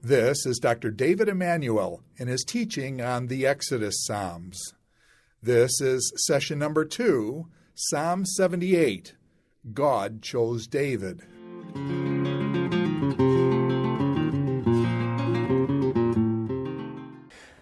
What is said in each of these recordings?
This is Dr. David Emanuel in his teaching on the Exodus Psalms. This is session number 2, Psalm 78. God chose David.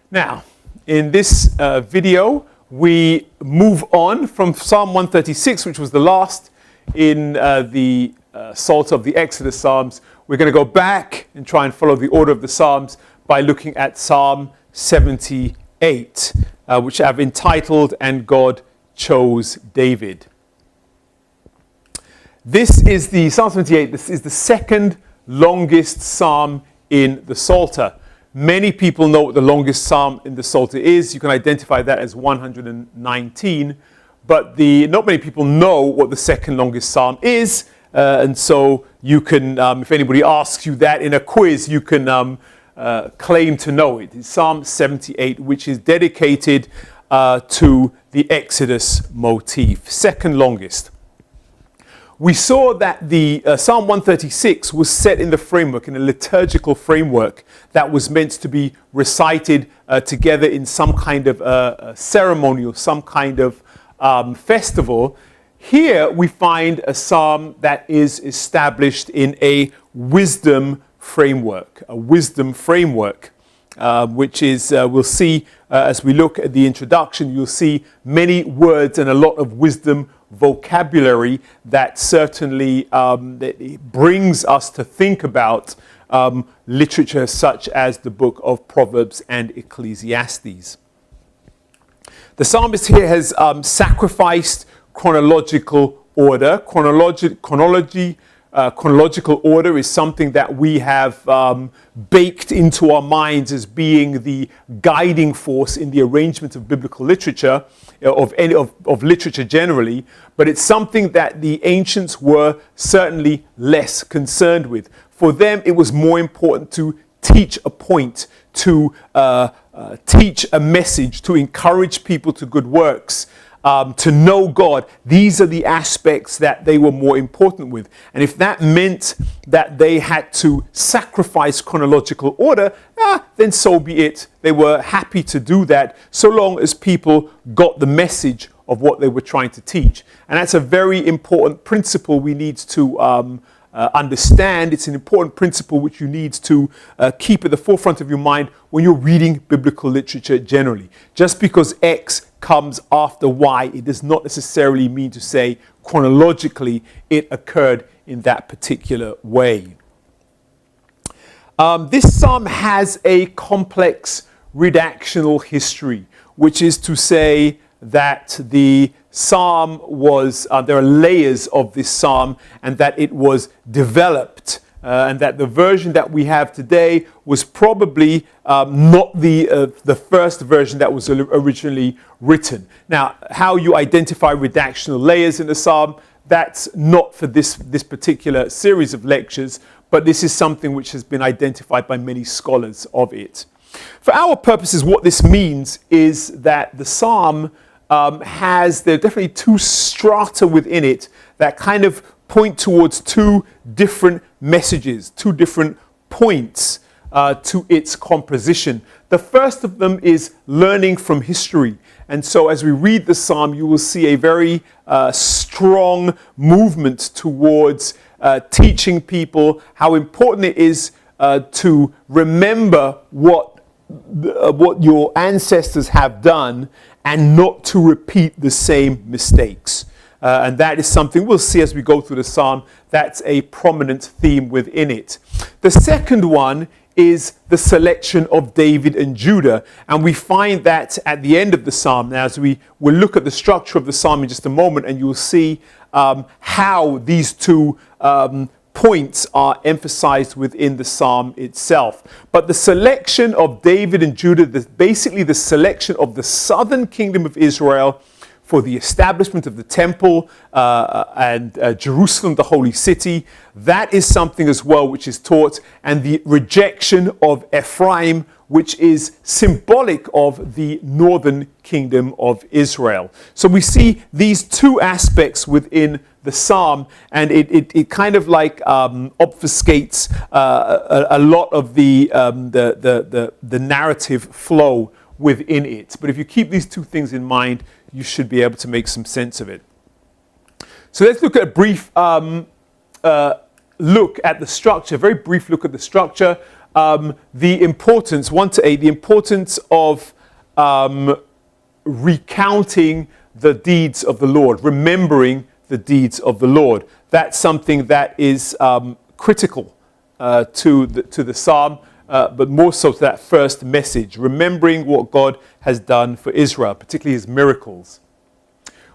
Now, in this video, we move on from Psalm 136, which was the last in the Psalter of the Exodus Psalms. We're going to go back and try and follow the order of the Psalms by looking at Psalm 78, which I've entitled, And God Chose David. This is the Psalm 78. This is the second longest psalm in the Psalter. Many people know what the longest psalm in the Psalter is. You can identify that as 119. But not many people know what the second longest psalm is. And so you can, if anybody asks you that in a quiz, you can claim to know it. It's Psalm 78, which is dedicated to the Exodus motif. Second longest. We saw that the Psalm 136 was set in the framework, in a liturgical framework that was meant to be recited together in some kind of ceremony or some kind of festival. Here we find a psalm that is established in a wisdom framework, which is, we'll see as we look at the introduction, you'll see many words and a lot of wisdom vocabulary that certainly that brings us to think about literature such as the book of Proverbs and Ecclesiastes. The psalmist here has sacrificed chronological order. Chronological order is something that we have baked into our minds as being the guiding force in the arrangement of biblical literature, of literature generally, but it's something that the ancients were certainly less concerned with. For them, it was more important to teach a point, to teach a message, to encourage people to good works, to know God. These are the aspects that they were more important with. And if that meant that they had to sacrifice chronological order, then so be it. They were happy to do that so long as people got the message of what they were trying to teach. And that's a very important principle we need to understand. It's an important principle which you need to keep at the forefront of your mind when you're reading biblical literature generally. Just because X comes after Y, it does not necessarily mean to say chronologically it occurred in that particular way. This psalm has a complex redactional history, which is to say that the psalm was, there are layers of this psalm, and that it was developed, and that the version that we have today was probably not the first version that was originally written. Now, how you identify redactional layers in the psalm, that's not for this particular series of lectures, but this is something which has been identified by many scholars of it. For our purposes, what this means is that the psalm there are definitely two strata within it that kind of point towards two different messages, two different points to its composition. The first of them is learning from history. And so as we read the psalm, you will see a very strong movement towards teaching people how important it is to remember what your ancestors have done and not to repeat the same mistakes. And that is something we'll see as we go through the psalm. That's a prominent theme within it. The second one is the selection of David and Judah. And we find that at the end of the psalm. Now, as we will look at the structure of the psalm in just a moment, and you'll see how these two points are emphasized within the psalm itself. But the selection of David and Judah, basically the selection of the southern kingdom of Israel for the establishment of the temple and Jerusalem, the holy city, that is something as well which is taught, and the rejection of Ephraim, which is symbolic of the northern kingdom of Israel. So we see these two aspects within the psalm, and it kind of like obfuscates a lot of the narrative flow within it. But if you keep these two things in mind, you should be able to make some sense of it. So let's look at a brief look at the structure, very brief look at the structure. The importance, 1 to 8, the importance of recounting the deeds of the Lord, remembering the deeds of the Lord. That's something that is critical to the psalm, but more so to that first message, remembering what God has done for Israel, particularly his miracles.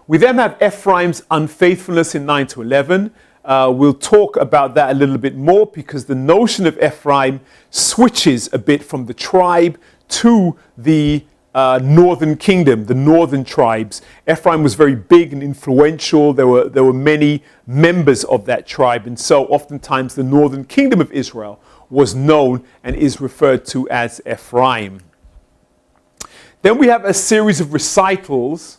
We then have Ephraim's unfaithfulness in 9 to 11. We'll talk about that a little bit more because the notion of Ephraim switches a bit from the tribe to the northern kingdom, the northern tribes. Ephraim was very big and influential. There were many members of that tribe, and so oftentimes the northern kingdom of Israel was known and is referred to as Ephraim. Then we have a series of recitals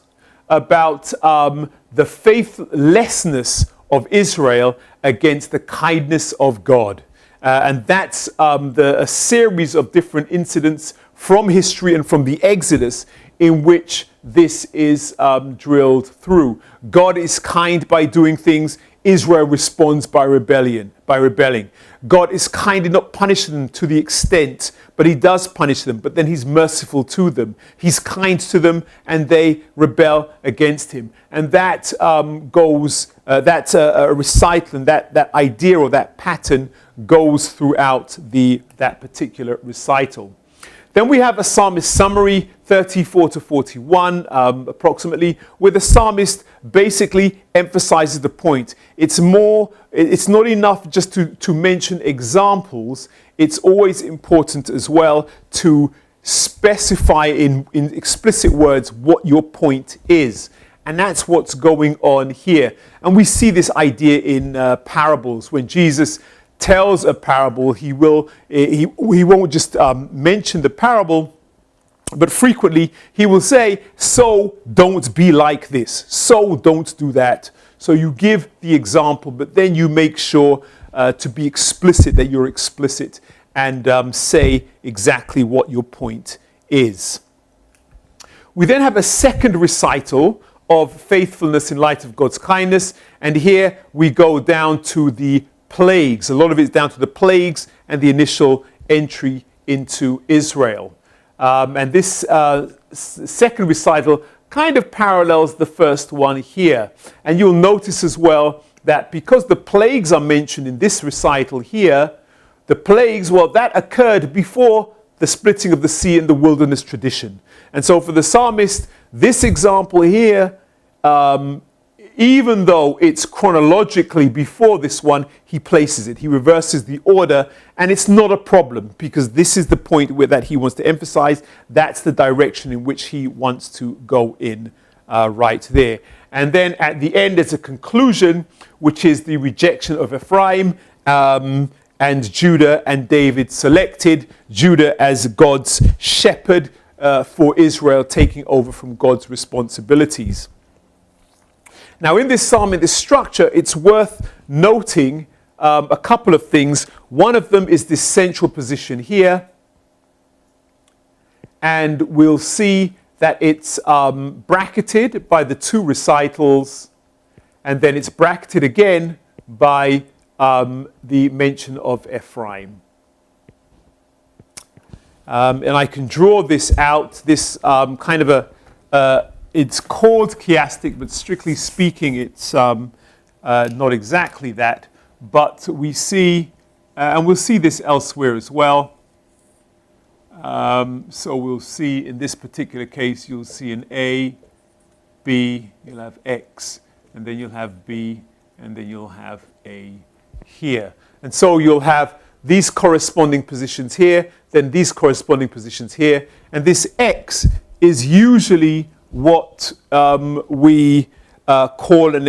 about the faithlessness of Israel against the kindness of God. And that's a series of different incidents from history and from the Exodus in which this is drilled through. God is kind by doing things. Israel responds by rebelling. God is kind in not punishing them to the extent, but he does punish them, but then he's merciful to them. He's kind to them and they rebel against him. And that that's a recital, and that idea or that pattern goes throughout that particular recital. Then we have a psalmist summary, 34 to 41, approximately, where the psalmist basically emphasizes the point. It's not enough just to mention examples. It's always important as well to specify in explicit words what your point is. And that's what's going on here. And we see this idea in parables. When Jesus tells a parable, he won't just mention the parable, but frequently he will say, so don't be like this, so don't do that. So you give the example, but then you make sure to be explicit, that you're explicit, and say exactly what your point is. We then have a second recital of faithfulness in light of God's kindness, and here we go down to the plagues. A lot of it's down to the plagues and the initial entry into Israel. And this second recital kind of parallels the first one here. And you'll notice as well that because the plagues are mentioned in this recital here, the plagues, well, that occurred before the splitting of the sea in the wilderness tradition. And so for the psalmist, this example here, even though it's chronologically before this one, he places it. He reverses the order, and it's not a problem because this is the point that he wants to emphasize. That's the direction in which he wants to go in right there. And then at the end, there's a conclusion, which is the rejection of Ephraim and Judah, and David selected Judah as God's shepherd for Israel, taking over from God's responsibilities. Now, in this psalm, in this structure, it's worth noting a couple of things. One of them is this central position here. And we'll see that it's bracketed by the two recitals. And then it's bracketed again by the mention of Ephraim. And I can draw this out, this kind of it's called chiastic, but strictly speaking, it's not exactly that. But we see, and we'll see this elsewhere as well. So we'll see in this particular case, you'll see an A, B, you'll have X, and then you'll have B, and then you'll have A here. And so you'll have these corresponding positions here, then these corresponding positions here, and this X is usually what we call an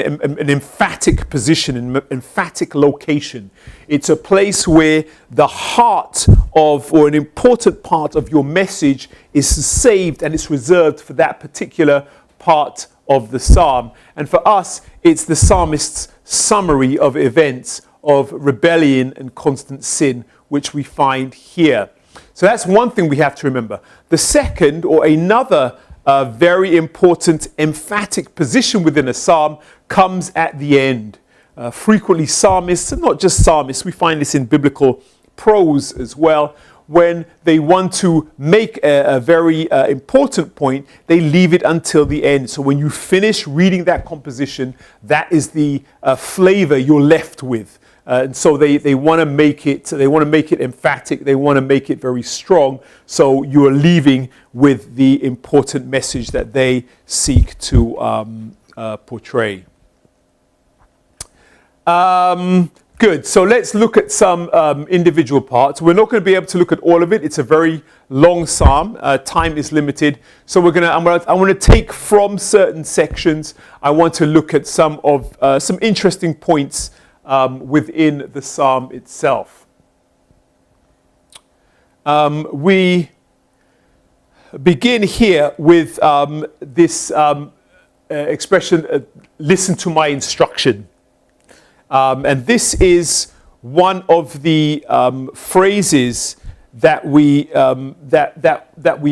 emphatic position, an emphatic location. It's a place where the heart of, or an important part of your message is saved and it's reserved for that particular part of the psalm. And for us, it's the psalmist's summary of events of rebellion and constant sin, which we find here. So that's one thing we have to remember. The second, or another very important emphatic position within a psalm, comes at the end. Frequently psalmists, and not just psalmists, we find this in biblical prose as well, when they want to make a very important point, they leave it until the end. So when you finish reading that composition, that is the flavor you're left with. And so they want to make it emphatic, they want to make it very strong, so you are leaving with the important message that they seek to portray. Good. So let's look at some individual parts. We're not going to be able to look at all of it. It's a very long psalm. Time is limited. So I want to take from certain sections. I want to look at some interesting points within the psalm itself. We begin here with this expression, listen to my instruction. And this is one of the phrases that we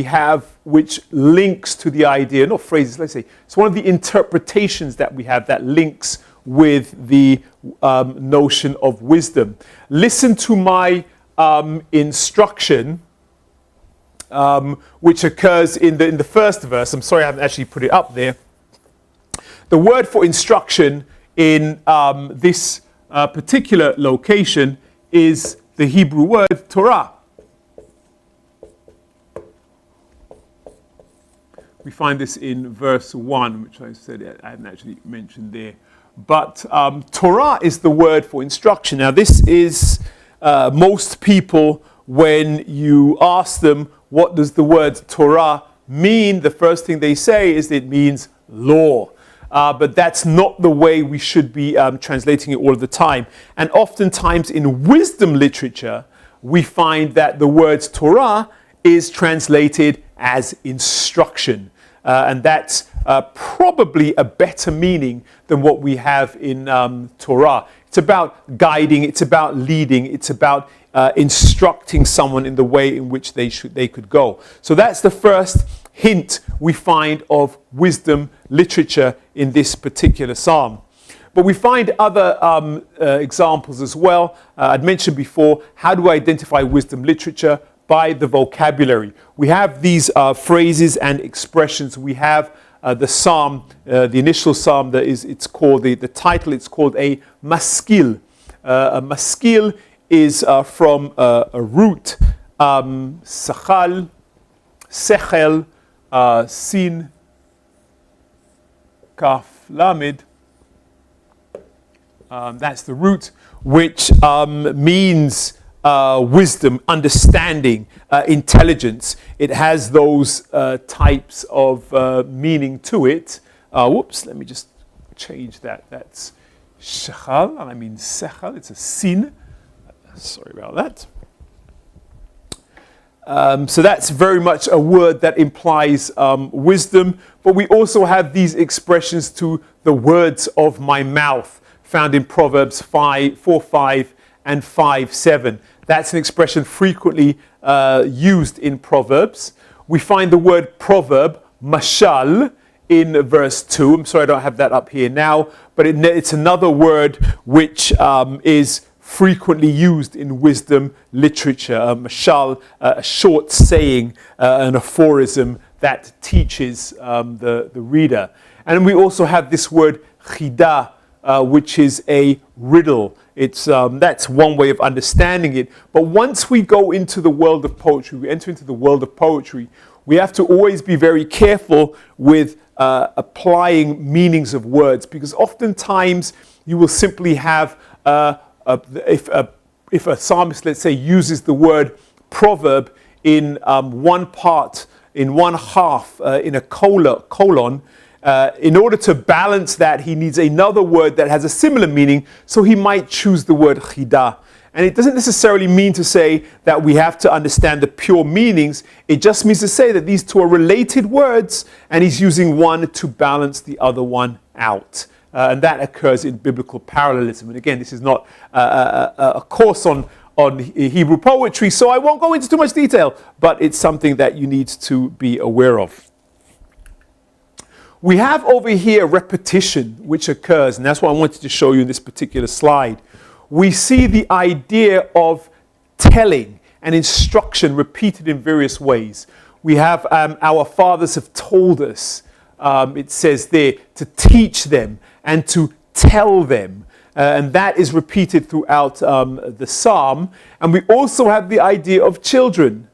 have, which links to the idea. Not phrases. Let's say it's one of the interpretations that we have that links with the notion of wisdom. Listen to my instruction, which occurs in the first verse. I'm sorry, I haven't actually put it up there. The word for instruction in this particular location is the Hebrew word Torah. We find this in verse 1, which I said I haven't actually mentioned there. But Torah is the word for instruction. Now this is most people, when you ask them what does the word Torah mean, the first thing they say is it means law. But that's not the way we should be translating it all the time. And oftentimes in wisdom literature, we find that the word Torah is translated as instruction. And that's probably a better meaning than what we have in Torah. It's about guiding, it's about leading, it's about instructing someone in the way in which they could go. So that's the first hint we find of wisdom literature in this particular psalm. But we find other examples as well. I'd mentioned before, how do I identify wisdom literature? By the vocabulary. We have these phrases and expressions. We have the psalm, the initial psalm that it's called, the title, it's called a maskil. A maskil is from a root, sachal, sechel, sin, kaf, lamed. That's the root, which means wisdom, understanding, intelligence. It has those types of meaning to it. Let me just change that. That's shechal, and I mean sechal. It's a sin. Sorry about that. So that's very much a word that implies wisdom. But we also have these expressions to the words of my mouth, found in Proverbs 4:5 and 5:7. That's an expression frequently used in Proverbs. We find the word proverb, mashal, in verse 2. I'm sorry I don't have that up here now, but it's another word which is frequently used in wisdom literature. Mashal, a short saying, an aphorism that teaches the reader. And we also have this word chidah, which is a riddle. It's that's one way of understanding it. But once we go into the world of poetry, we enter into the world of poetry, we have to always be very careful with applying meanings of words, because oftentimes you will simply have, if a psalmist, let's say, uses the word proverb in one part, in one half, in a colon, in order to balance that, he needs another word that has a similar meaning, so he might choose the word chidah. And it doesn't necessarily mean to say that we have to understand the pure meanings. It just means to say that these two are related words, and he's using one to balance the other one out. And that occurs in biblical parallelism. And again, this is not a course on Hebrew poetry, so I won't go into too much detail, but it's something that you need to be aware of. We have over here repetition, which occurs, and that's what I wanted to show you in this particular slide. We see the idea of telling and instruction repeated in various ways. We have our fathers have told us, it says there, to teach them and to tell them. And that is repeated throughout the psalm. And we also have the idea of children,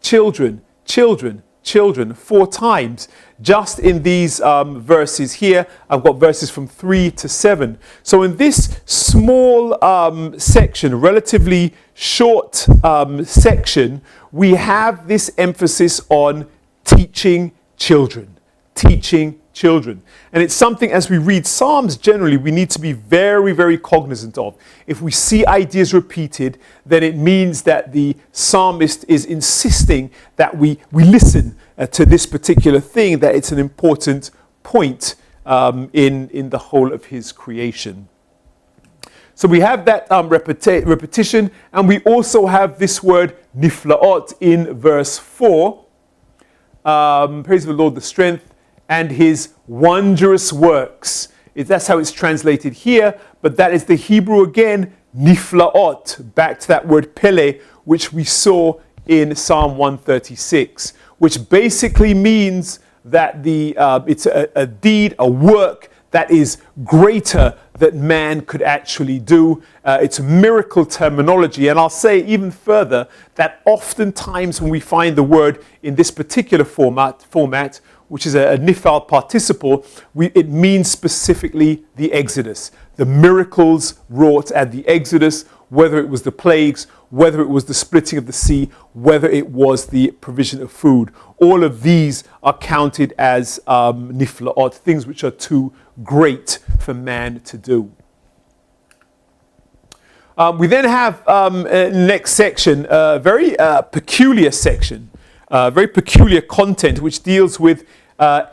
children, children, children, 4 times. Just in these verses here, I've got verses from 3 to 7. So in this small section, relatively short section, we have this emphasis on teaching children, teaching children. And it's something, as we read Psalms generally, we need to be very, very cognizant of. If we see ideas repeated, then it means that the psalmist is insisting that we listen to this particular thing, that it's an important point in the whole of his creation. So we have that repetition, and we also have this word niflaot in verse 4. Praise the Lord, the strength and his wondrous works. That's how it's translated here, but that is the Hebrew again, niflaot, back to that word pele, which we saw in Psalm 136, which basically means that it's a deed, a work that is greater that man could actually do. It's miracle terminology. And I'll say even further that oftentimes when we find the word in this particular format, which is a nifal participle, it means specifically the Exodus. The miracles wrought at the Exodus, whether it was the plagues, whether it was the splitting of the sea, whether it was the provision of food. All of these are counted as niflaot, things which are too great for man to do. We then have next section, a very peculiar section, very peculiar content, which deals with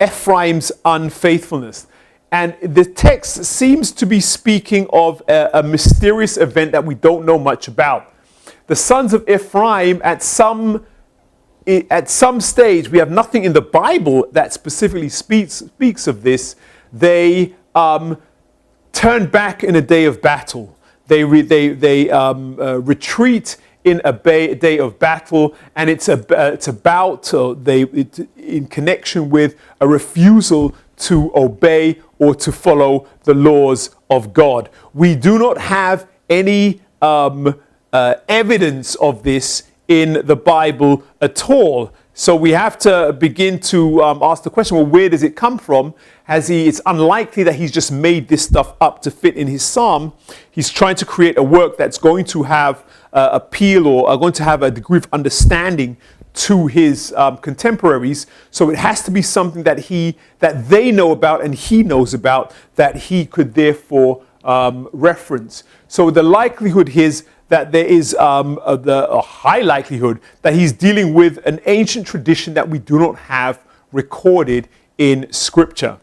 Ephraim's unfaithfulness. And the text seems to be speaking of a mysterious event that we don't know much about. The sons of Ephraim, at some stage, we have nothing in the Bible that specifically speaks of this. They turn back in a day of battle. They retreat in a day of battle, and it's about in connection with a refusal to obey or to follow the laws of God. We do not have any evidence of this in the Bible at all. So we have to begin to ask the question, well, where does it come from? It's unlikely that he's just made this stuff up to fit in his psalm. He's trying to create a work that's going to have appeal or are going to have a degree of understanding to his contemporaries. So it has to be something that they know about and he knows about, that he could therefore reference. So the likelihood is that there is a high likelihood that he's dealing with an ancient tradition that we do not have recorded in Scripture.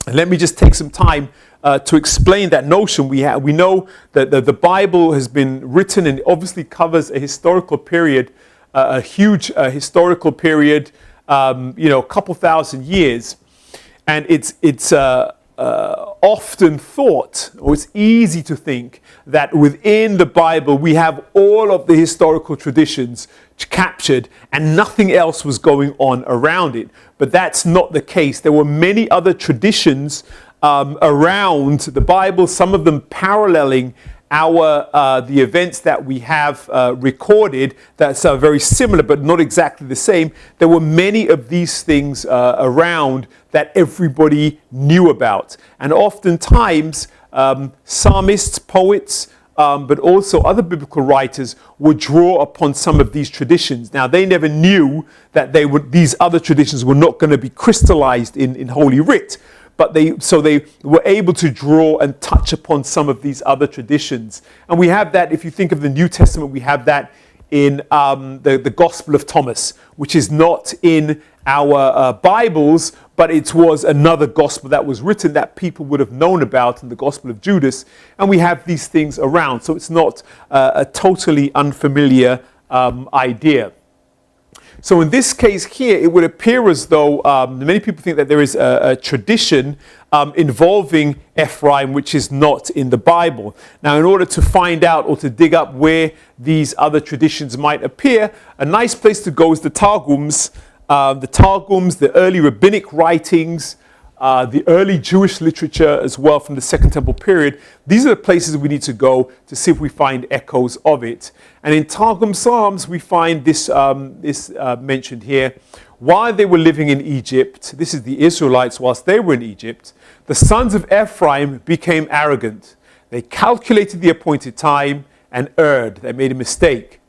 And let me just take some time to explain that notion. We know that the Bible has been written and obviously covers a historical period, a huge historical period, a couple thousand years, and it's often thought, or it's easy to think, that within the Bible we have all of the historical traditions captured and nothing else was going on around it. But that's not the case. There were many other traditions around the Bible, some of them paralleling the events that we have recorded that's very similar but not exactly the same. There were many of these things around that everybody knew about. And oftentimes, psalmists, poets, but also other biblical writers would draw upon some of these traditions. Now, they never knew that these other traditions were not going to be crystallized in Holy Writ. but they were able to draw and touch upon some of these other traditions. And we have that, if you think of the New Testament, we have that in the Gospel of Thomas, which is not in our Bibles, but it was another gospel that was written that people would have known about in the Gospel of Judas. And we have these things around, so it's not a totally unfamiliar idea. So in this case here, it would appear as though many people think that there is a tradition involving Ephraim, which is not in the Bible. Now, in order to find out or to dig up where these other traditions might appear, a nice place to go is the Targums, the early rabbinic writings, the early Jewish literature as well from the Second Temple period. These are the places we need to go to see if we find echoes of it. And in Targum Psalms, we find this mentioned here. While they were living in Egypt, this is the Israelites, whilst they were in Egypt, the sons of Ephraim became arrogant. They calculated the appointed time and erred. They made a mistake.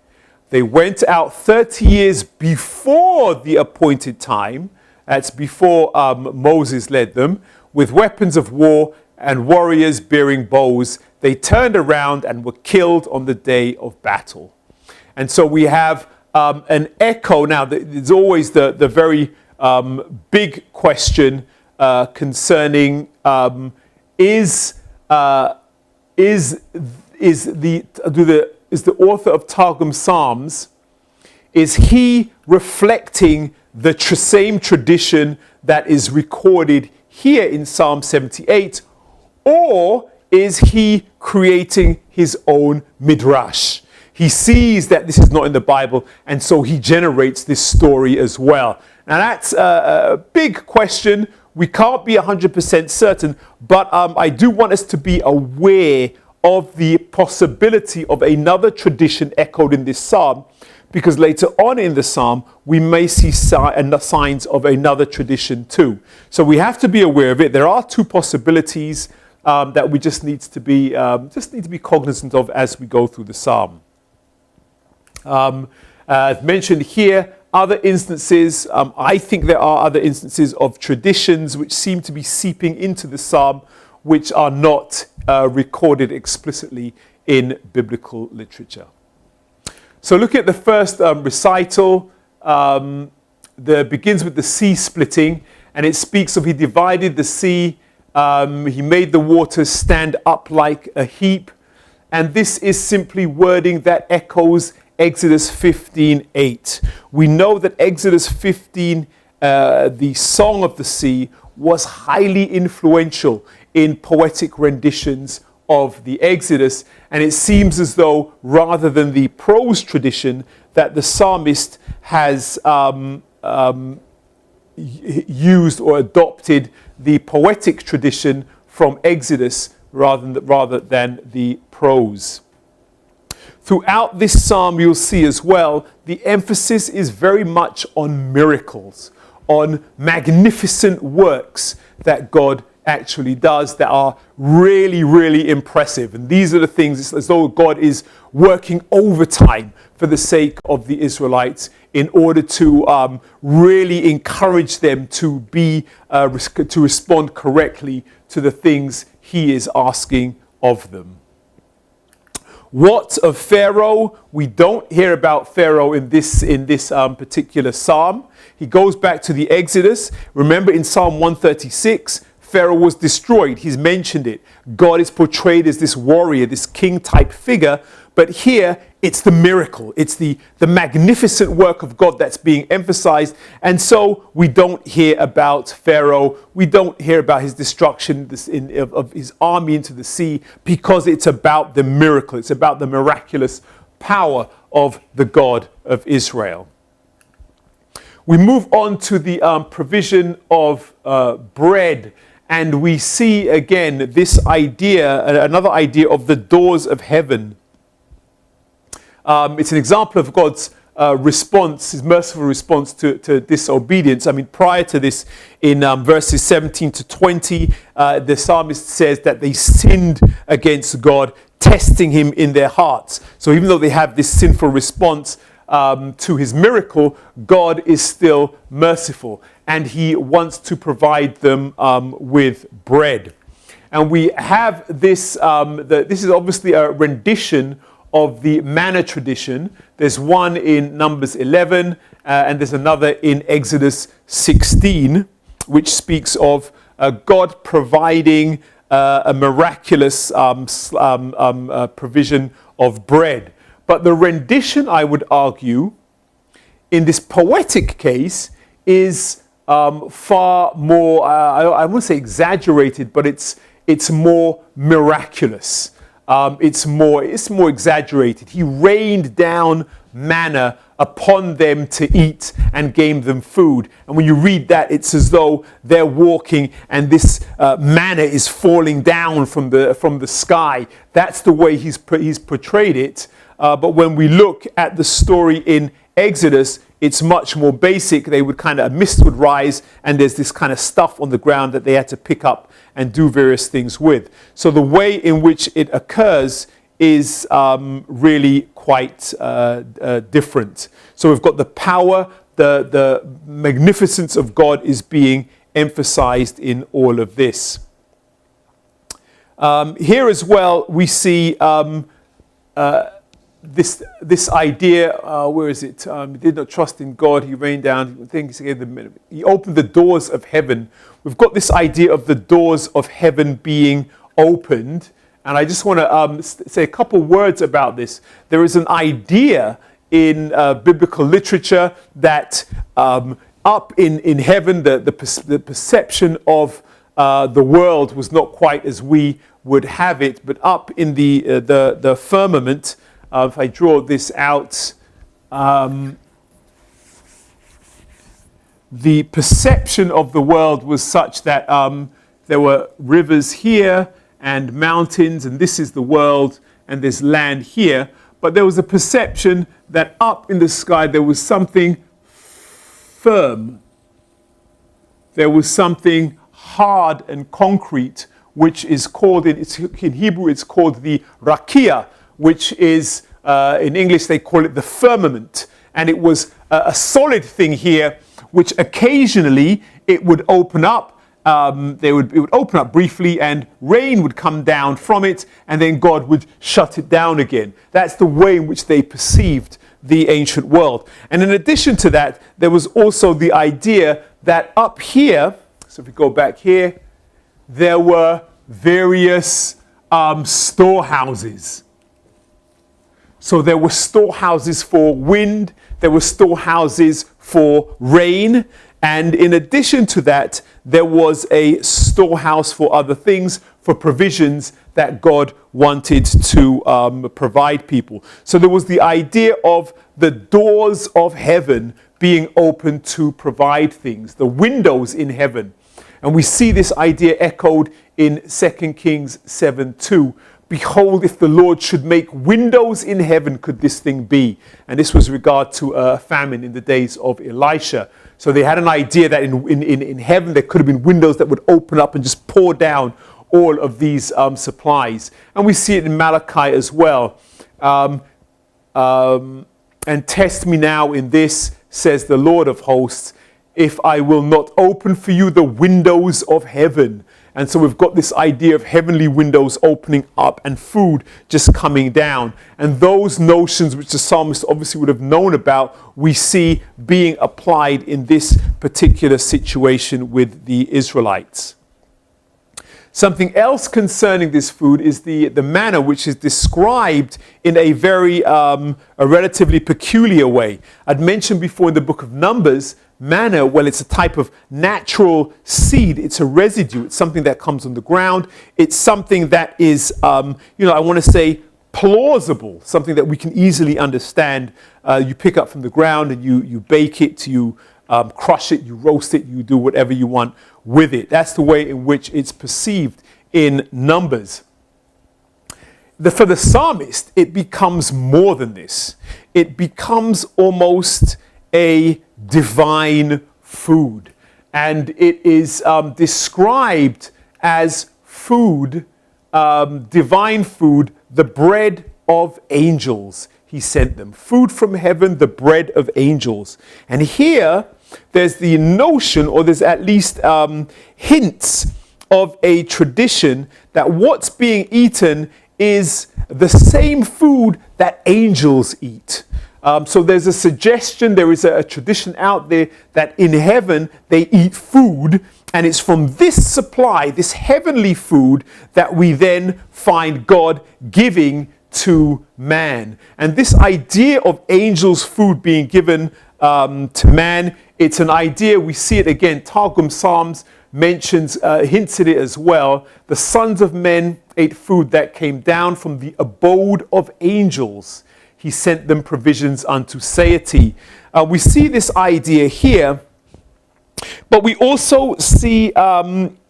They went out 30 years before the appointed time. That's before Moses led them, with weapons of war and warriors bearing bows. They turned around and were killed on the day of battle. And so we have an echo. Now, there's always the very big question concerning is the author of Targum Psalms, is he reflecting the same tradition that is recorded here in Psalm 78, or is he creating his own midrash? He sees that this is not in the Bible, and so he generates this story as well. Now that's a big question. We can't be 100% certain, but I do want us to be aware of the possibility of another tradition echoed in this psalm, because later on in the psalm, we may see signs of another tradition too. So we have to be aware of it. There are two possibilities that we just need to be cognizant of as we go through the psalm. As mentioned here, other instances, I think there are other instances of traditions which seem to be seeping into the psalm, which are not recorded explicitly in biblical literature. So look at the first recital. Begins with the sea splitting, and it speaks of he divided the sea, he made the waters stand up like a heap, and this is simply wording that echoes Exodus 15:8. We know that Exodus 15, the Song of the Sea, was highly influential in poetic renditions of the Exodus, and it seems as though rather than the prose tradition that the psalmist has used or adopted the poetic tradition from Exodus rather than the prose. Throughout this psalm, you'll see as well, the emphasis is very much on miracles, on magnificent works that God actually does that are really, really impressive. And these are the things, it's as though God is working overtime for the sake of the Israelites in order to really encourage them to respond correctly to the things he is asking of them. What of Pharaoh? We don't hear about Pharaoh in this particular psalm. He goes back to the Exodus. Remember in Psalm 136, Pharaoh was destroyed. He's mentioned it. God is portrayed as this warrior, this king-type figure. But here, it's the miracle. It's the magnificent work of God that's being emphasized. And so we don't hear about Pharaoh. We don't hear about his destruction of his army into the sea, because it's about the miracle. It's about the miraculous power of the God of Israel. We move on to the provision of bread. And we see again this idea, another idea of the doors of heaven. It's an example of God's response, his merciful response to disobedience. I mean, prior to this, in verses 17 to 20, the psalmist says that they sinned against God, testing him in their hearts. So even though they have this sinful response to his miracle, God is still merciful. and he wants to provide them with bread. And we have this, this is obviously a rendition of the manna tradition. There's one in Numbers 11, and there's another in Exodus 16, which speaks of God providing a miraculous provision of bread. But the rendition, I would argue, in this poetic case, is far more, I won't say exaggerated, but it's more miraculous. It's more exaggerated. He rained down manna upon them to eat and gave them food. And when you read that, it's as though they're walking and this manna is falling down from the sky. That's the way he's portrayed it. But when we look at the story in Exodus, it's much more basic. They would a mist would rise, and there's this kind of stuff on the ground that they had to pick up and do various things with. So the way in which it occurs is really quite different. So we've got the power, the magnificence of God is being emphasized in all of this. Here as well, we see this idea, where is it? He did not trust in God. He rained down. He opened the doors of heaven. We've got this idea of the doors of heaven being opened. And I just want to say a couple words about this. There is an idea in biblical literature that up in heaven, the perception of the world was not quite as we would have it. But up in the firmament, if I draw this out, the perception of the world was such that there were rivers here and mountains, and this is the world, and there's land here. But there was a perception that up in the sky there was something firm. There was something hard and concrete, which is called, in Hebrew, it's called the rakia, which is, in English, they call it the firmament. And it was a solid thing here, which occasionally it would open up. It would open up briefly, and rain would come down from it, and then God would shut it down again. That's the way in which they perceived the ancient world. And in addition to that, there was also the idea that up here, so if we go back here, there were various storehouses. So there were storehouses for wind, there were storehouses for rain, and in addition to that, there was a storehouse for other things, for provisions that God wanted to provide people. So there was the idea of the doors of heaven being open to provide things, the windows in heaven. And we see this idea echoed in 2 Kings 7:2. Behold, if the Lord should make windows in heaven, could this thing be? And this was regard to a famine in the days of Elisha. So they had an idea that in heaven there could have been windows that would open up and just pour down all of these supplies. And we see it in Malachi as well. And test me now in this, says the Lord of hosts, if I will not open for you the windows of heaven. And so we've got this idea of heavenly windows opening up and food just coming down. And those notions which the psalmist obviously would have known about, we see being applied in this particular situation with the Israelites. Something else concerning this food is the manna, which is described in a very a relatively peculiar way. I'd mentioned before in the book of Numbers, manna, well, it's a type of natural seed. It's a residue. It's something that comes on the ground. It's something that is, I want to say plausible, something that we can easily understand. You pick up from the ground and you bake it, you crush it, you roast it, you do whatever you want with it. That's the way in which it's perceived in Numbers. For the psalmist, it becomes more than this. It becomes almost a divine food. And it is described as food, divine food, the bread of angels. He sent them. Food from heaven, the bread of angels. And here there's the notion, or there's at least hints of a tradition that what's being eaten is the same food that angels eat. So there's a suggestion, there is a tradition out there that in heaven they eat food, and it's from this supply, this heavenly food, that we then find God giving to man. And this idea of angels' food being given to man, it's an idea, we see it again, Targum Psalms mentions, hints at it as well. The sons of men ate food that came down from the abode of angels. He sent them provisions unto satiety. We see this idea here, but we also see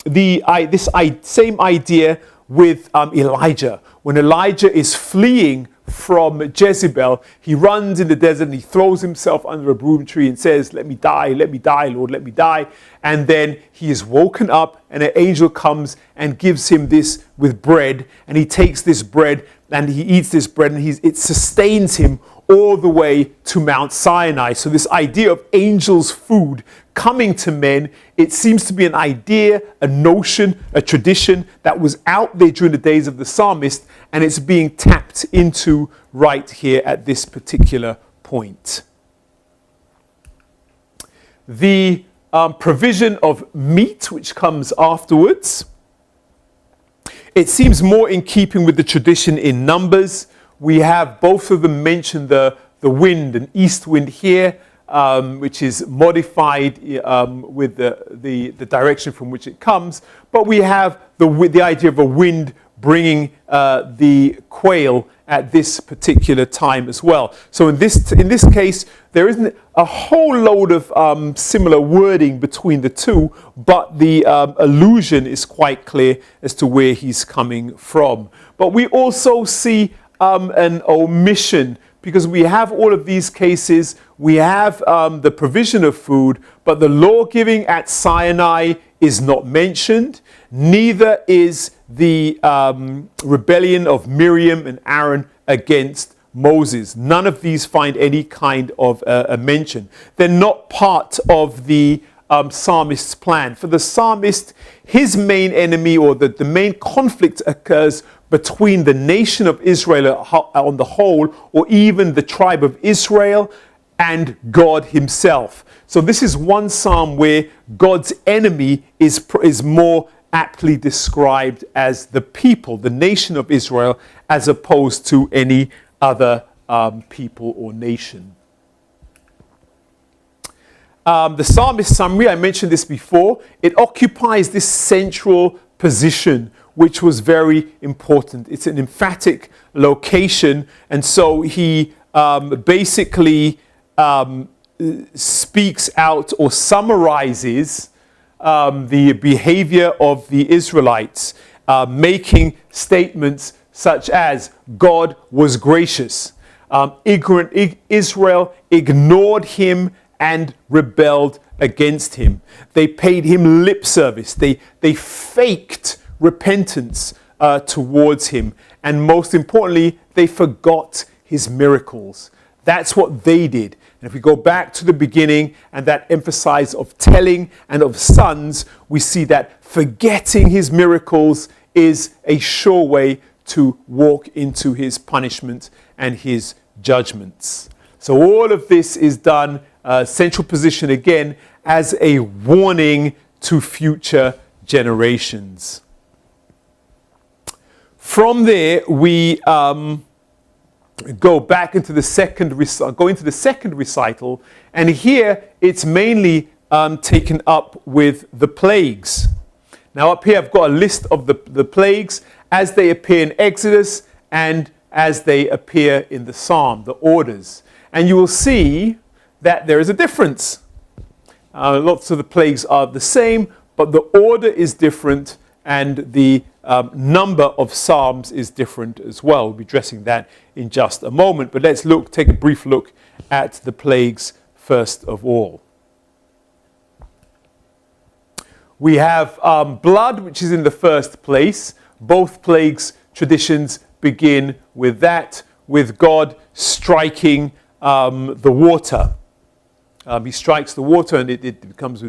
this same idea with Elijah. When Elijah is fleeing from Jezebel, he runs in the desert and he throws himself under a broom tree and says, let me die, Lord, let me die. And then he is woken up and an angel comes and gives him this with bread, and he takes this bread and he eats this bread, and it sustains him all the way to Mount Sinai. So this idea of angels' food coming to men, it seems to be an idea, a notion, a tradition that was out there during the days of the psalmist, and it's being tapped into right here at this particular point. The provision of meat, which comes afterwards, it seems more in keeping with the tradition in Numbers. We have both of them mention the wind, an east wind here, which is modified with the direction from which it comes. But we have the idea of a wind bringing the quail at this particular time as well. So in this case, there isn't a whole load of similar wording between the two, but the allusion is quite clear as to where he's coming from. But we also see an omission, because we have all of these cases. We have the provision of food, but the law giving at Sinai is not mentioned. Neither is the rebellion of Miriam and Aaron against Moses. None of these find any kind of a mention. They're not part of the psalmist's plan. For the psalmist, his main enemy, or the main conflict, occurs between the nation of Israel on the whole, or even the tribe of Israel and God himself. So this is one psalm where God's enemy is more aptly described as the people, the nation of Israel, as opposed to any other people or nation. The psalmist summary, I mentioned this before, it occupies this central position, which was very important. It's an emphatic location, and so he basically speaks out or summarizes the behavior of the Israelites, making statements such as God was gracious. Israel ignored him and rebelled against him. They paid him lip service. They faked repentance towards him. And most importantly, they forgot his miracles. That's what they did. And if we go back to the beginning and that emphasis of telling and of sons, we see that forgetting his miracles is a sure way to walk into his punishment and his judgments. So all of this is done, central position again, as a warning to future generations. From there, we go back into the second recital, and here it's mainly taken up with the plagues. Now up here I've got a list of the plagues as they appear in Exodus and as they appear in the Psalm, the orders. And you will see that there is a difference. Lots of the plagues are the same, but the order is different, and the number of psalms is different as well. We'll be addressing that in just a moment, but let's take a brief look at the plagues first of all. We have blood, which is in the first place. Both plagues traditions begin with that, with God striking the water. he strikes the water and it becomes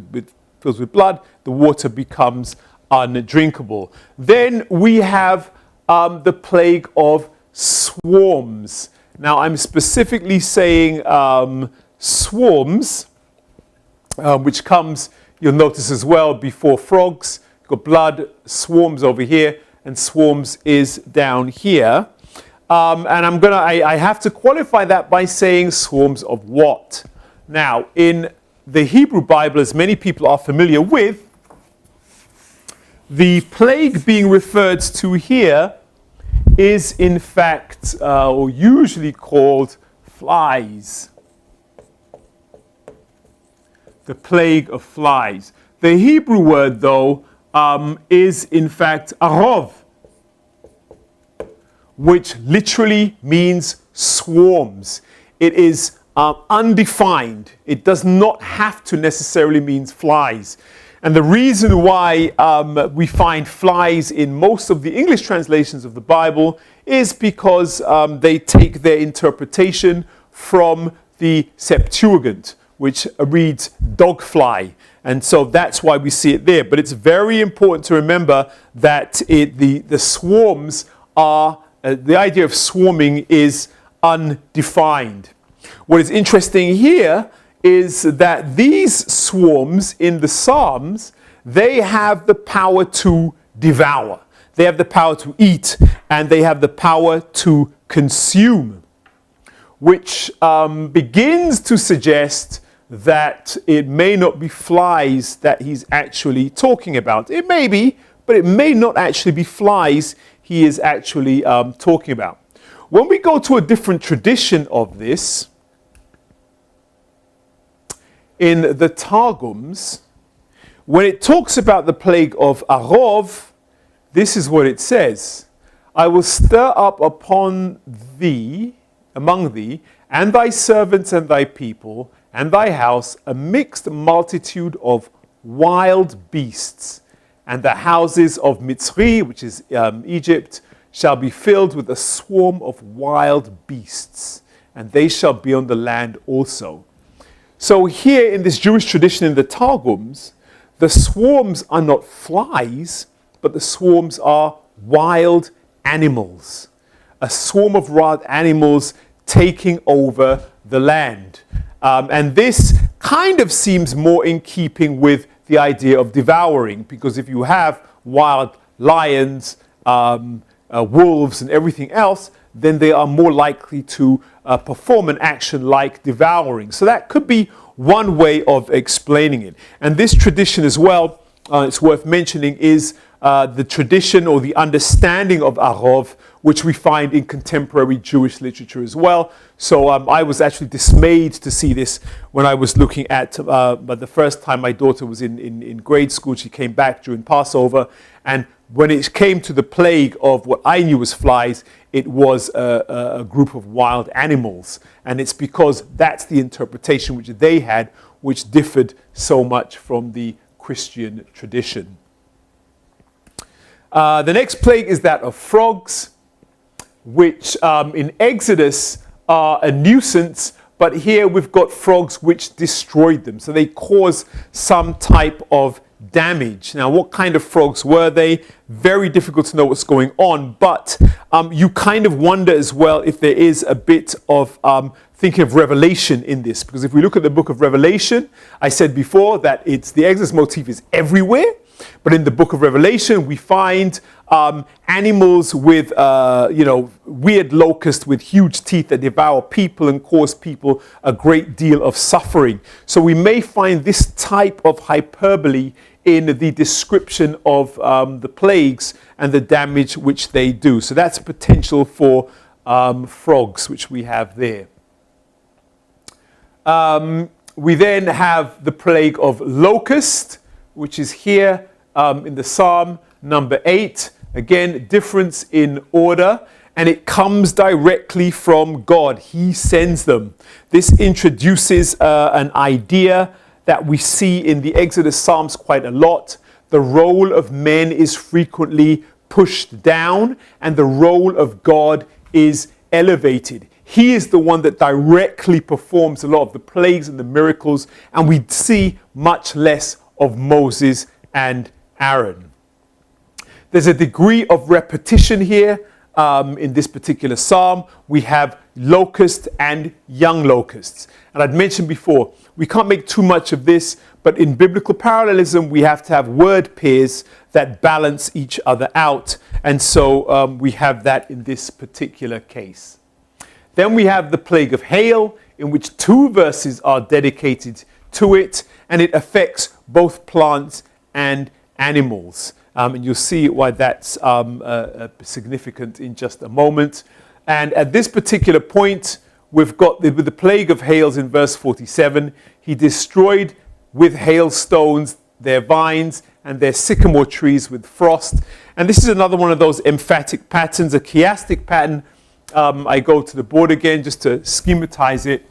fills with blood. The water becomes undrinkable. Then we have the plague of swarms. Now I'm specifically saying swarms, which comes, you'll notice as well, before frogs. You've got blood, swarms over here, and swarms is down here. And I have to qualify that by saying swarms of what? Now, in the Hebrew Bible, as many people are familiar with, the plague being referred to here is in fact, or usually called flies. The plague of flies. The Hebrew word, though, is in fact arov, which literally means swarms. It is undefined. It does not have to necessarily mean flies. And the reason why we find flies in most of the English translations of the Bible is because they take their interpretation from the Septuagint, which reads dogfly. And so that's why we see it there. But it's very important to remember that the swarms are, the idea of swarming is undefined. What is interesting here is that these swarms in the Psalms, they have the power to devour. They have the power to eat, and they have the power to consume, which begins to suggest that it may not be flies that he's actually talking about. It may be, but it may not actually be flies he is actually talking about. When we go to a different tradition of this, in the Targums, when it talks about the plague of Arov, this is what it says. I will stir up upon thee, among thee, and thy servants and thy people, and thy house, a mixed multitude of wild beasts. And the houses of Mitzri, which is Egypt, shall be filled with a swarm of wild beasts, and they shall be on the land also. So here in this Jewish tradition in the Targums, the swarms are not flies, but the swarms are wild animals. A swarm of wild animals taking over the land. And this kind of seems more in keeping with the idea of devouring, because if you have wild lions, wolves, and everything else, then they are more likely to perform an action like devouring. So that could be one way of explaining it. And this tradition as well, it's worth mentioning, is the tradition or the understanding of Arov, which we find in contemporary Jewish literature as well. So I was actually dismayed to see this when I was looking at, but the first time my daughter was in grade school, she came back during Passover, and when it came to the plague of what I knew was flies, it was a group of wild animals. And it's because that's the interpretation which they had, which differed so much from the Christian tradition. The next plague is that of frogs, which in Exodus are a nuisance, but here we've got frogs which destroyed them. So they cause some type of damage. Now, what kind of frogs were they? Very difficult to know what's going on, but you kind of wonder as well if there is a bit of thinking of Revelation in this, because if we look at the book of Revelation, I said before that it's the Exodus motif is everywhere, but in the book of Revelation we find animals with weird locusts with huge teeth that devour people and cause people a great deal of suffering. So we may find this type of hyperbole in the description of the plagues and the damage which they do. So that's potential for frogs, which we have there. We then have the plague of locust, which is here in the Psalm number 8. Again, difference in order, and it comes directly from God. He sends them. This introduces an idea that we see in the Exodus Psalms quite a lot. The role of men is frequently pushed down, and the role of God is elevated. He is the one that directly performs a lot of the plagues and the miracles, and we see much less of Moses and Aaron. There's a degree of repetition here in this particular psalm. We have locusts and young locusts. And I'd mentioned before, we can't make too much of this, but in biblical parallelism, we have to have word pairs that balance each other out. And so we have that in this particular case. Then we have the plague of hail, in which 2 verses are dedicated to it, and it affects both plants and animals. And you'll see why that's significant in just a moment. And at this particular point, we've got with the plague of hails in verse 47, he destroyed with hailstones their vines and their sycamore trees with frost. And this is another one of those emphatic patterns, a chiastic pattern. I go to the board again just to schematize it.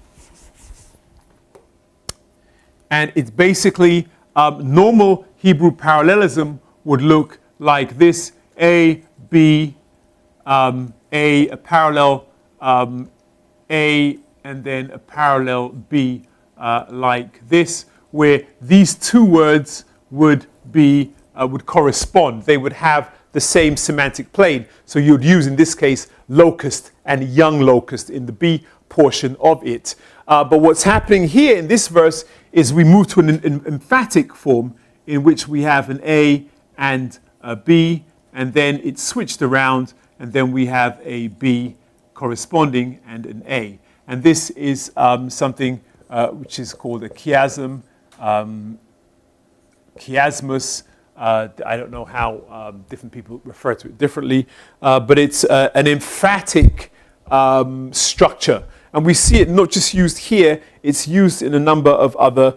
And it's basically normal Hebrew parallelism would look like this: A, B, a parallel A, and then a parallel B, like this, where these 2 words would correspond. They would have the same semantic plane. So you'd use, in this case, locust and young locust in the B portion of it. But what's happening here in this verse is we move to an emphatic form in which we have an A and a B, and then it's switched around, and then we have a B corresponding and an A. And this is something which is called a chiasm, chiasmus. I don't know how different people refer to it differently, but it's an emphatic structure. And we see it not just used here, it's used in a number of other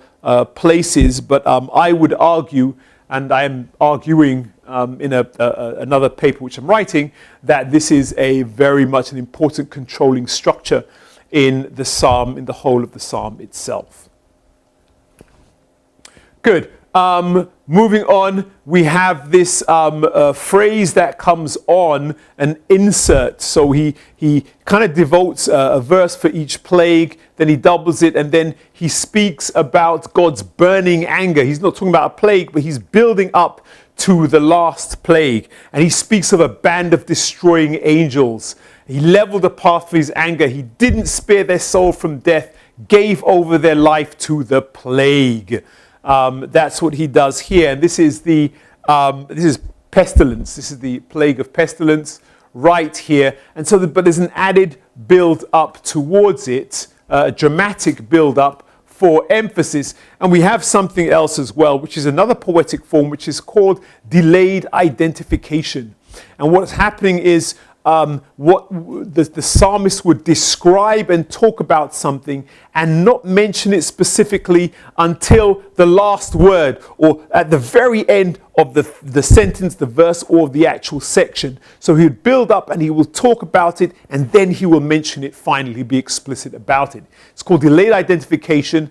places, but I would argue, and I am arguing in another paper which I'm writing, that this is a very much an important controlling structure in the psalm, in the whole of the psalm itself. Good. Moving on, we have this phrase that comes on an insert. So he kind of devotes a verse for each plague, then he doubles it, and then he speaks about God's burning anger. He's not talking about a plague, but he's building up to the last plague. And he speaks of a band of destroying angels. He leveled the path for his anger. He didn't spare their soul from death, gave over their life to the plague. That's what he does here. And this is this is pestilence. This is the plague of pestilence right here. And so, but there's an added build up towards it, a dramatic build up for emphasis. And we have something else as well, which is another poetic form, which is called delayed identification. And what's happening is what the psalmist would describe and talk about something and not mention it specifically until the last word or at the very end of the sentence, the verse, or the actual section. So he would build up and he will talk about it, and then he will mention it finally, be explicit about it. It's called delayed identification,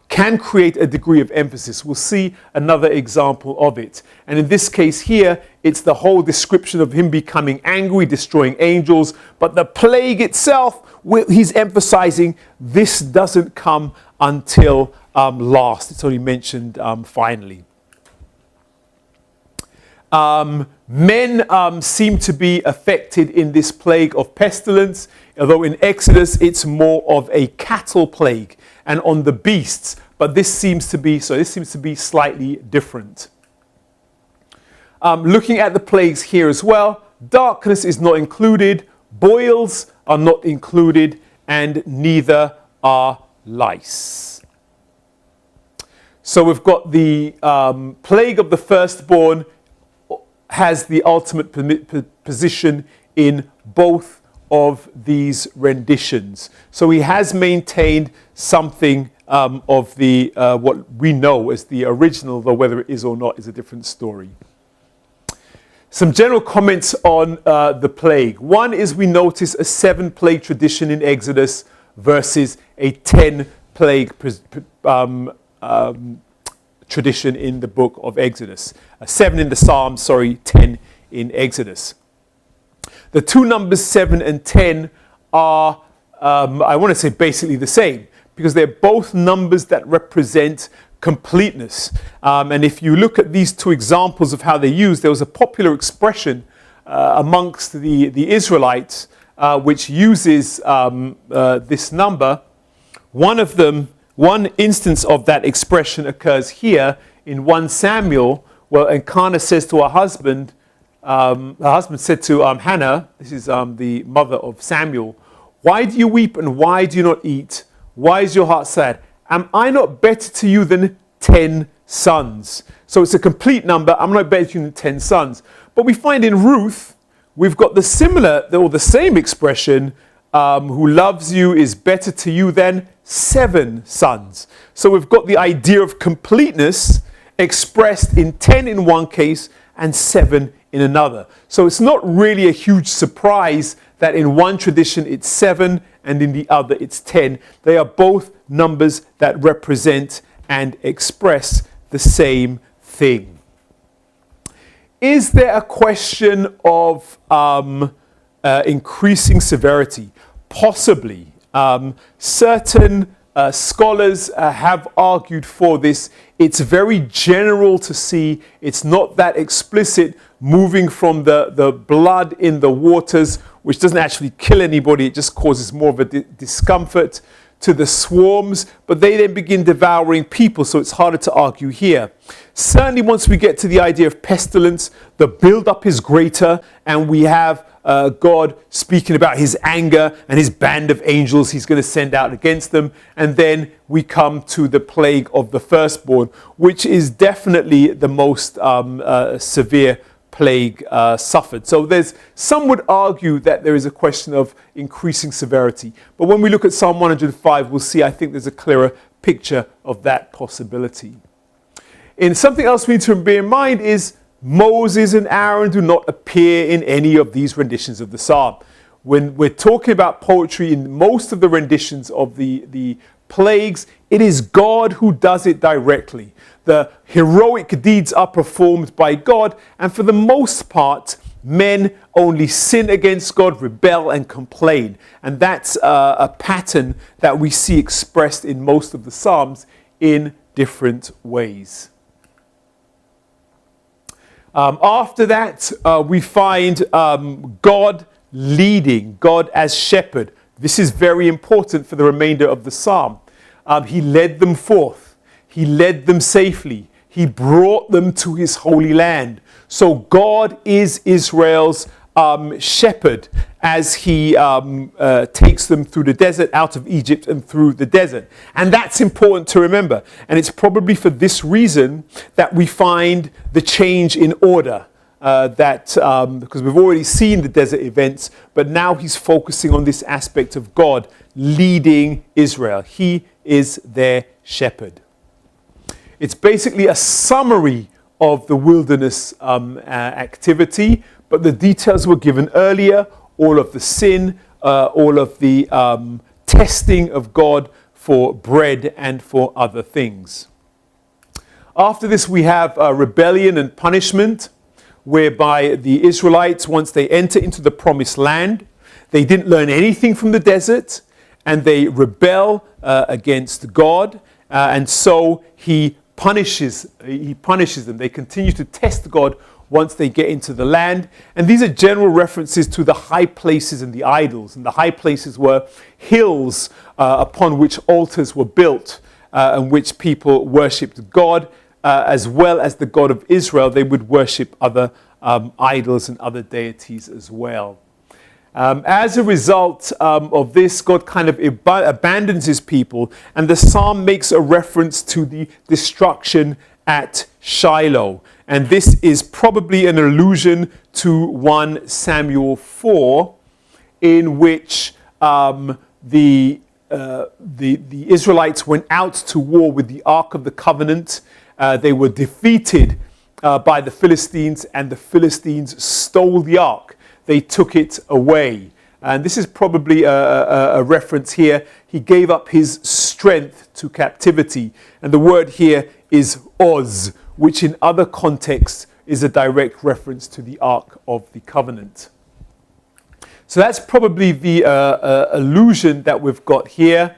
can create a degree of emphasis. We'll see another example of it. And in this case here, it's the whole description of him becoming angry, destroying angels. But the plague itself, he's emphasizing this doesn't come until last. It's only mentioned finally. Men seem to be affected in this plague of pestilence, although in Exodus it's more of a cattle plague and on the beasts. But this seems to be slightly different. Looking at the plagues here as well, darkness is not included, boils are not included, and neither are lice. So we've got the plague of the firstborn has the ultimate position in both of these renditions. So he has maintained something of the what we know as the original, though whether it is or not is a different story. Some general comments on the plague. One is we notice a 7-plague tradition in Exodus versus a 10-plague tradition in the book of Exodus. 7 in the Psalms, 10 in Exodus. The two numbers 7 and 10 are I want to say basically the same, because they're both numbers that represent completeness. And if you look at these two examples of how they're used, there was a popular expression amongst the Israelites which uses this number. One instance of that expression occurs here in 1 Samuel, where Elkanah says to her husband said to Hannah, this is the mother of Samuel, "Why do you weep and why do you not eat? Why is your heart sad? Am I not better to you than 10 sons?" So it's a complete number. I'm not better to you than 10 sons. But we find in Ruth, we've got the same expression, who loves you is better to you than 7 sons. So we've got the idea of completeness expressed in 10 in one case and 7 in another. So it's not really a huge surprise that in one tradition it's 7 and in the other it's 10. They are both numbers that represent and express the same thing. Is there a question of increasing severity? Possibly. Certain scholars have argued for this. It's very general to see. It's not that explicit, moving from the blood in the waters, which doesn't actually kill anybody. It just causes more of a discomfort, to the swarms, but they then begin devouring people, so it's harder to argue here. Certainly once we get to the idea of pestilence, the build-up is greater, and we have God speaking about his anger and his band of angels he's going to send out against them. And then we come to the plague of the firstborn, which is definitely the most severe plague suffered. So some would argue that there is a question of increasing severity. But when we look at Psalm 105, we'll see, I think there's a clearer picture of that possibility. And something else we need to bear in mind is Moses and Aaron do not appear in any of these renditions of the psalm. When we're talking about poetry in most of the renditions of the plagues, it is God who does it directly. The heroic deeds are performed by God, and for the most part, men only sin against God, rebel, and complain. And that's a pattern that we see expressed in most of the Psalms in different ways. After that, we find God leading, God as shepherd. This is very important for the remainder of the psalm. He led them forth. He led them safely. He brought them to his holy land. So God is Israel's shepherd as he takes them through the desert, out of Egypt and through the desert. And that's important to remember. And it's probably for this reason that we find the change in order. Because we've already seen the desert events, but now he's focusing on this aspect of God leading Israel. He is their shepherd. It's basically a summary of the wilderness activity, but the details were given earlier, all of the sin, all of the testing of God for bread and for other things. After this, we have rebellion and punishment, whereby the Israelites, once they enter into the promised land, they didn't learn anything from the desert, and they rebel against God, and so he punishes them. They continue to test God once they get into the land. And these are general references to the high places and the idols. And the high places were hills upon which altars were built and which people worshipped God, as well as the God of Israel. They would worship other idols and other deities as well. As a result of this, God kind of abandons his people, and the psalm makes a reference to the destruction at Shiloh. And this is probably an allusion to 1 Samuel 4, in which the Israelites went out to war with the Ark of the Covenant. They were defeated by the Philistines, and the Philistines stole the Ark. They took it away. And this is probably a reference here. He gave up his strength to captivity. And the word here is Oz, which in other contexts is a direct reference to the Ark of the Covenant. So that's probably the allusion that we've got here.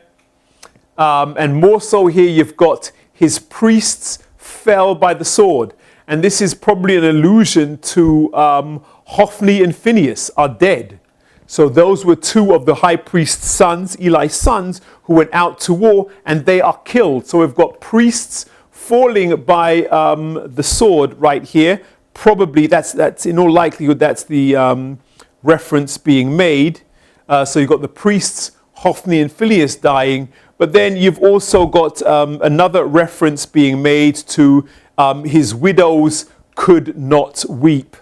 And more so here, you've got his priests fell by the sword. And this is probably an allusion to Hophni and Phinehas are dead. So those were two of the high priest's sons, Eli's sons, who went out to war, and they are killed. So we've got priests falling by the sword right here. Probably that's in all likelihood that's the reference being made. So you've got the priests, Hophni and Phinehas dying, but then you've also got another reference being made to his widows could not weep.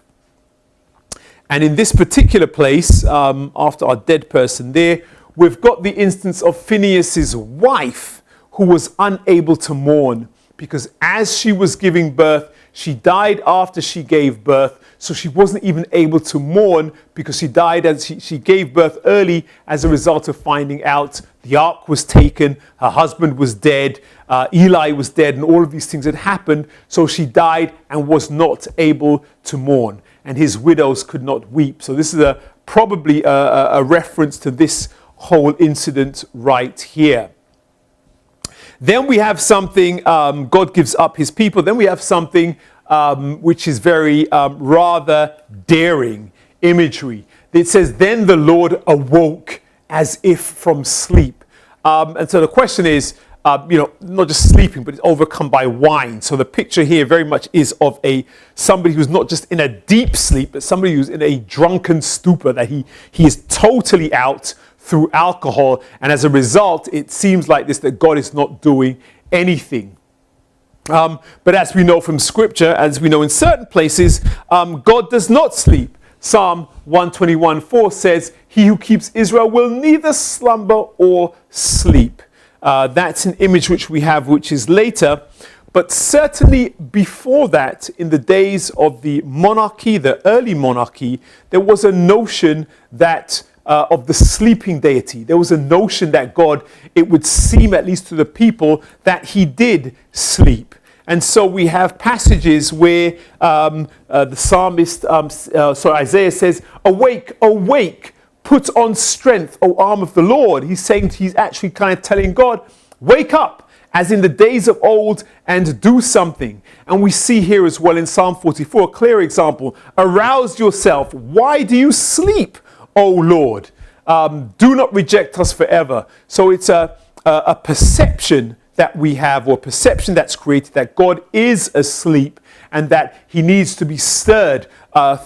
And in this particular place, after our dead person there, we've got the instance of Phinehas's wife who was unable to mourn because as she was giving birth, she died after she gave birth. So she wasn't even able to mourn because she died as she gave birth early as a result of finding out the ark was taken, her husband was dead, Eli was dead, and all of these things had happened. So she died and was not able to mourn. And his widows could not weep. So this is probably a reference to this whole incident right here. Then we have something, God gives up his people. Then we have something which is very rather daring imagery. It says, then the Lord awoke as if from sleep. And so the question is, not just sleeping, but it's overcome by wine. So the picture here very much is of somebody who's not just in a deep sleep, but somebody who's in a drunken stupor, that he is totally out through alcohol. And as a result, it seems like this, that God is not doing anything. But as we know from Scripture, as we know in certain places, God does not sleep. Psalm 121:4 says, he who keeps Israel will neither slumber or sleep. That's an image which we have, which is later. But certainly before that, in the days of the monarchy, the early monarchy, there was a notion that of the sleeping deity. There was a notion that God, it would seem at least to the people, that he did sleep. And so we have passages where the psalmist, Isaiah says, awake, awake, put on strength, O arm of the Lord. He's actually kind of telling God, wake up, as in the days of old, and do something. And we see here as well in Psalm 44, a clear example. Arouse yourself. Why do you sleep, O Lord? Do not reject us forever. So it's a perception that we have, or perception that's created, that God is asleep and that he needs to be stirred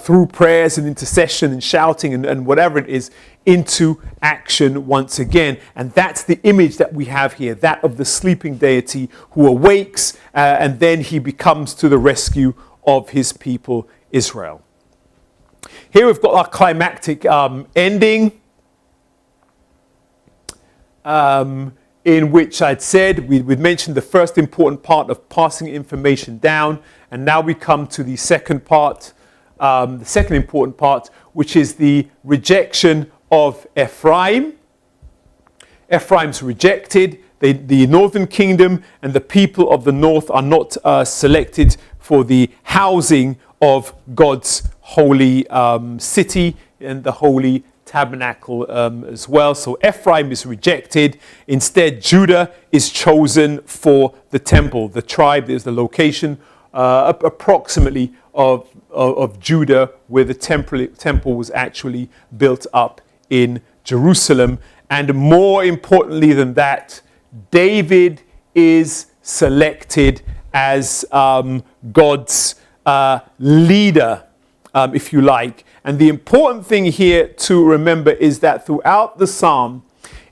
through prayers and intercession and shouting and whatever it is into action once again. And that's the image that we have here, that of the sleeping deity who awakes and then he comes to the rescue of his people Israel. Here we've got our climactic ending, in which I'd said we'd mentioned the first important part of passing information down, and now we come to the second part, the second important part, which is the rejection of Ephraim. Ephraim's rejected. The northern kingdom and the people of the north are not selected for the housing of God's holy city and the holy tabernacle as well. So Ephraim is rejected. Instead, Judah is chosen for the temple. The tribe is the location approximately of Judah, where the temple was actually built up in Jerusalem. And more importantly than that, David is selected as God's leader, if you like. And the important thing here to remember is that throughout the psalm,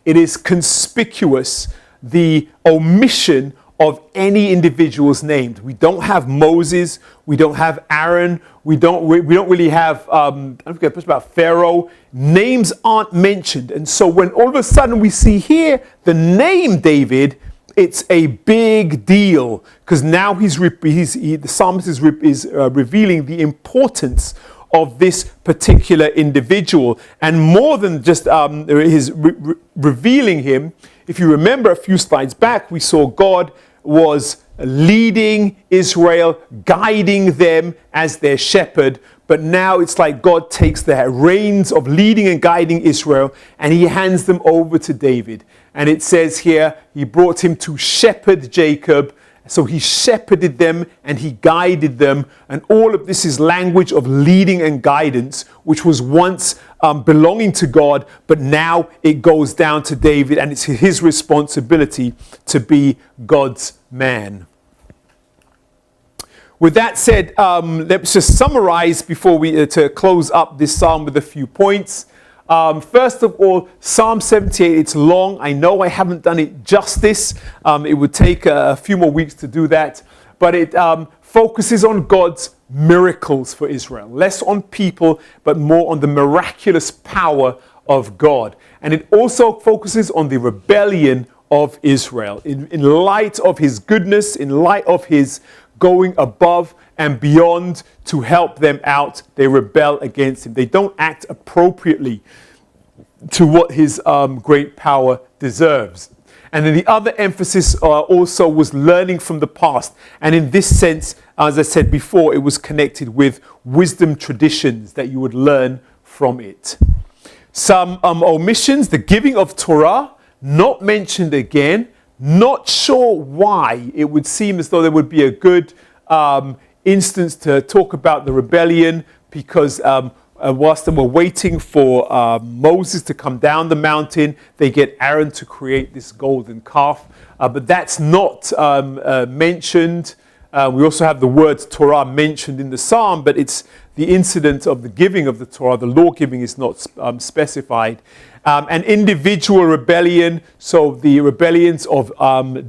it is conspicuous the omission of any individuals named. We don't have Moses, we don't have Aaron, we don't really have, I don't forget about Pharaoh. Names aren't mentioned. And so when all of a sudden we see here the name David, it's a big deal, because now the psalmist is revealing the importance of this particular individual. And more than just revealing him, if you remember a few slides back, we saw God was leading Israel, guiding them as their shepherd. but now it's like God takes the reins of leading and guiding Israel and he hands them over to David. And it says here, he brought him to shepherd Jacob. So he shepherded them and he guided them. And all of this is language of leading and guidance, which was once belonging to God, but now it goes down to David and it's his responsibility to be God's man. With that said, let's just summarize before we to close up this psalm with a few points. First of all, Psalm 78, it's long. I know I haven't done it justice. It would take a few more weeks to do that. But it focuses on God's miracles for Israel. Less on people, but more on the miraculous power of God. And it also focuses on the rebellion of Israel. In light of his goodness, in light of his going above and beyond to help them out, they rebel against him. They don't act appropriately to what his great power deserves. And then the other emphasis also was learning from the past. And in this sense, as I said before, it was connected with wisdom traditions that you would learn from it. Some omissions, the giving of Torah, not mentioned again. Not sure why. It would seem as though there would be a good instance to talk about the rebellion, because whilst they were waiting for Moses to come down the mountain, they get Aaron to create this golden calf. But that's not mentioned. We also have the word Torah mentioned in the psalm, but it's the incident of the giving of the Torah. The law giving is not specified. An individual rebellion, so the rebellions of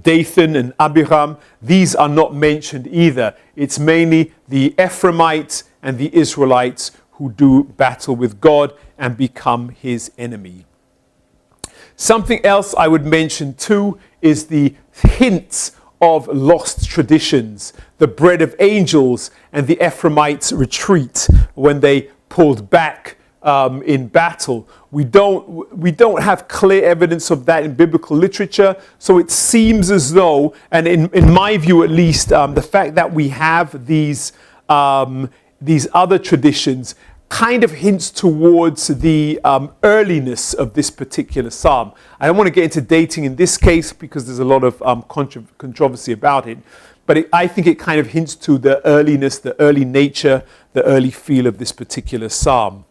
Dathan and Abiram, these are not mentioned either. It's mainly the Ephraimites and the Israelites who do battle with God and become his enemy. Something else I would mention too is the hints of lost traditions, the bread of angels and the Ephraimites' retreat when they pulled back in battle. We don't have clear evidence of that in biblical literature, so it seems as though, and in my view at least, the fact that we have these other traditions kind of hints towards the earliness of this particular psalm. I don't want to get into dating in this case because there's a lot of controversy about it, but I think it kind of hints to the earliness, the early nature, the early feel of this particular psalm.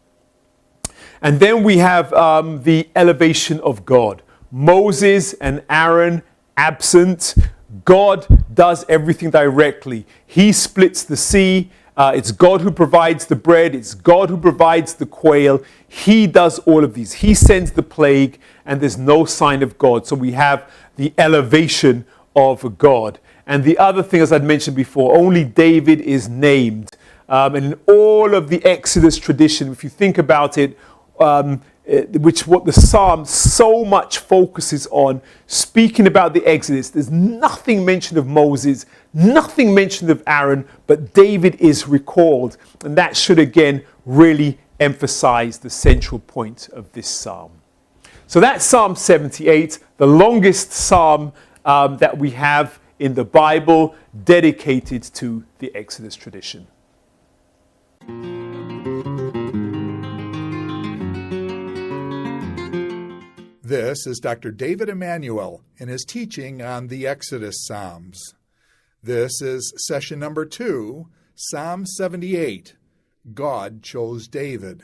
And then we have the elevation of God. Moses and Aaron absent. God does everything directly. He splits the sea. It's God who provides the bread. It's God who provides the quail. He does all of these. He sends the plague, and there's no sign of God. So we have the elevation of God. And the other thing, as I'd mentioned before, only David is named. And in all of the Exodus tradition, if you think about it, which what the psalm so much focuses on, speaking about the Exodus, there's nothing mentioned of Moses, nothing mentioned of Aaron, but David is recalled. And that should again really emphasize the central point of this psalm. So that's Psalm 78, the longest psalm that we have in the Bible dedicated to the Exodus tradition. This is Dr. David Emanuel in his teaching on the Exodus Psalms. This is session number 2, Psalm 78, God Chose David.